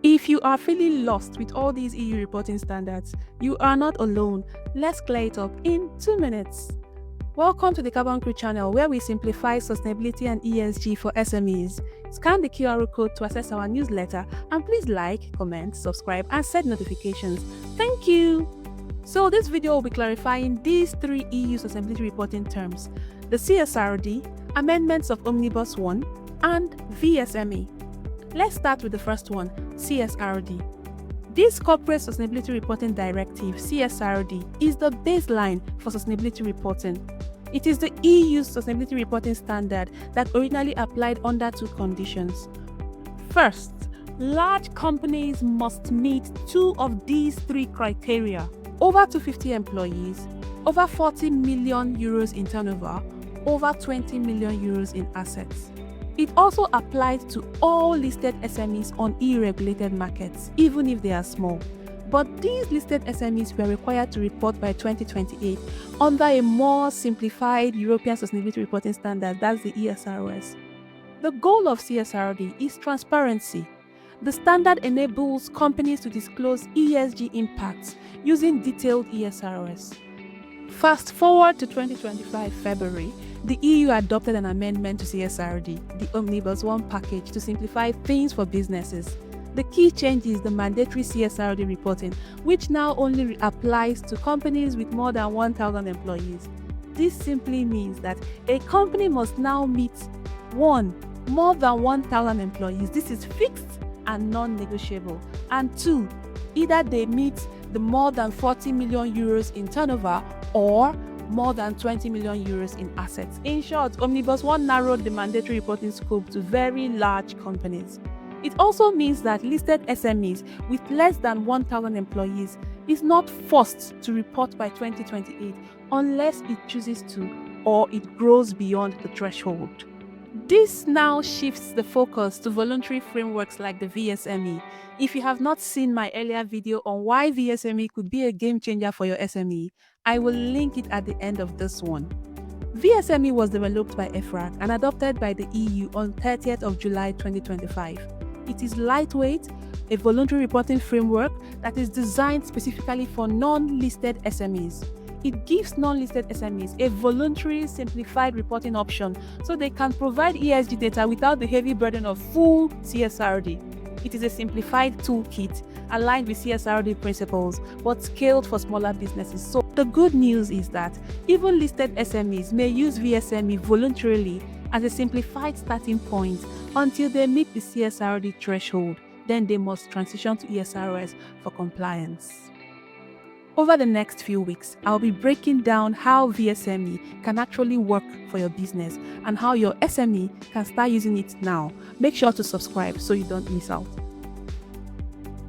If you are feeling lost with all these EU reporting standards, you are not alone. Let's clear it up in 2 minutes. Welcome to the Carbon Crew channel, where we simplify sustainability and ESG for SMEs. Scan the QR code to access our newsletter, and please like, comment, subscribe and set notifications. Thank you! So this video will be clarifying these 3 EU sustainability reporting terms: the CSRD, amendments of Omnibus I, and VSME. Let's start with the first one, CSRD. This Corporate Sustainability Reporting Directive, CSRD, is the baseline for sustainability reporting. It is the EU's sustainability reporting standard that originally applied under 2 conditions. First, large companies must meet 2 of these 3 criteria: over 250 employees, over 40 million euros in turnover, over 20 million euros in assets. It also applies to all listed SMEs on EU-regulated markets, even if they are small. But these listed SMEs were required to report by 2028 under a more simplified European Sustainability Reporting Standard, that's the ESRS. The goal of CSRD is transparency. The standard enables companies to disclose ESG impacts using detailed ESRS. Fast forward to 2025 February, the EU adopted an amendment to CSRD, the Omnibus I package, to simplify things for businesses. The key change is the mandatory CSRD reporting, which now only applies to companies with more than 1,000 employees. This simply means that a company must now meet 1. More than 1,000 employees. This is fixed and non-negotiable. And 2. Either they meet the more than 40 million euros in turnover or more than 20 million euros in assets. In short, Omnibus I narrowed the mandatory reporting scope to very large companies. It also means that listed SMEs with less than 1,000 employees is not forced to report by 2028 unless it chooses to or it grows beyond the threshold. This now shifts the focus to voluntary frameworks like the VSME. If you have not seen my earlier video on why VSME could be a game changer for your SME, I will link it at the end of this one. VSME was developed by EFRAG and adopted by the EU on 30th of July 2025. It is lightweight, a voluntary reporting framework that is designed specifically for non-listed SMEs. It gives non-listed SMEs a voluntary simplified reporting option so they can provide ESG data without the heavy burden of full CSRD. It is a simplified toolkit aligned with CSRD principles but scaled for smaller businesses. So the good news is that even listed SMEs may use VSME voluntarily as a simplified starting point until they meet the CSRD threshold. Then they must transition to ESRS for compliance. Over the next few weeks, I'll be breaking down how VSME can actually work for your business and how your SME can start using it now. Make sure to subscribe so you don't miss out.